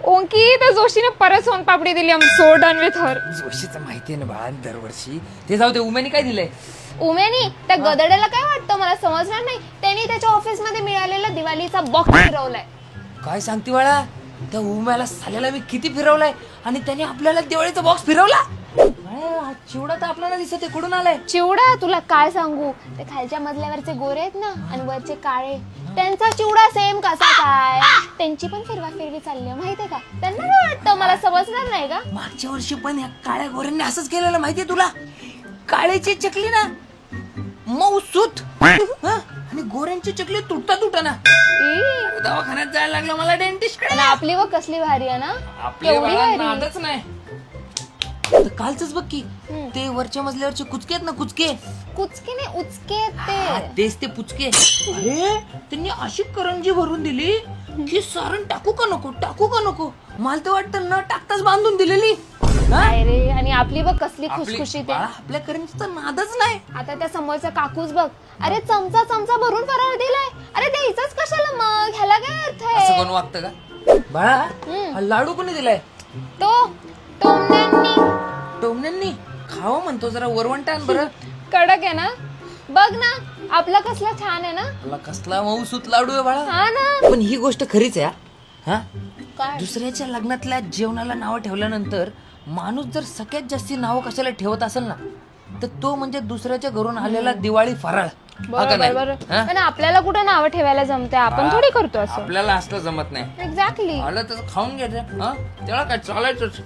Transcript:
ओंकी त्या जोशीने परत सोनपापडी दिली. आम सो डन विथ हर. जोशीचं माहितीये ना बाळा दरवर्षी. ते जाऊ दे, उमेनी काय दिलंय? उमेनी त्या गदड्याला काय वाटतं मला समजणार नाही. त्यांनी त्याच्या ऑफिस मध्ये मिळालेला दिवाळीचा बॉक्स फिरवलाय. काय सांगते बाळा? त्या उम्याला साल्याला मी किती फिरवलाय आणि त्याने आपल्याला दिवाळीचा बॉक्स फिरवला. हा चिवडा तर आपल्याला दिसत कुठून आलाय? चिवडा तुला काय सांगू, ते खालच्या मजल्यावरचे गोरे आहेत ना आणि वरचे काळे, त्यांचा चिवडा सेम कसा काय. त्यांची पण फिरवा फिरवी चालली माहितीये का. त्यांना काय वाटतं मला समजणार नाही का. मागच्या वर्षी पण या काळ्या गोऱ्यांनी असंच केलेलं माहितीये तुला. काळ्याची चकली ना मऊसूत आणि गोऱ्यांची चकली तुटता ना. दवाखान्यात जायला लागलं मला डेंटिस्ट कडे. आपली व कसली भारी आहे ना. आपली नादच नाही. तर कालच बघ की ते वरच्या मजल्यावरचे कुचके आहेत ना, कुचके कुचके नाही उचके तेच ते पुचके. अरे त्यांनी अशी करंजी भरून दिली की सारण टाकू का नको मला तर वाटतं न टाकताच बांधून दिलेली. रे आणि आपली बघ कसली खुशखुशीत आहे. आपल्या करंजीचा नादच नाही. आता त्या समोरचा काकूच बघ, अरे चमचा भरून फराळ दिलाय. अरे द्यायचाच कशाला मग, ह्याला काय अर्थ आहे. असं कोण वागतं का बाळा? हा लाडू कोणी दिलाय? तो टोमण्यांनी खावं म्हणतो. जरा वरवंटान बरं कडक आहे ना. बघ ना आपला कसला छान आहे ना. मला कसला मऊसूत लाडू आहे बाळा. हा ना. पण ही गोष्ट खरीच आहे हा. काय दुसऱ्याच्या लग्नातल्या जेवणाला नावं ठेवल्यानंतर माणूस जर सगळ्यात जास्ती नावं कशाला ठेवत असेल ना, तर तो म्हणजे दुसऱ्याच्या घरून आलेला दिवाळी फराळ. बरोबर. पण आपल्याला कुठं नावं ठेवायला जमते, आपण थोडी करतो असं. आपल्याला असलं जमत नाही. एक्झॅक्टली. आलं तर खाऊन घ्यायचं. त्याला काय चालायचंच.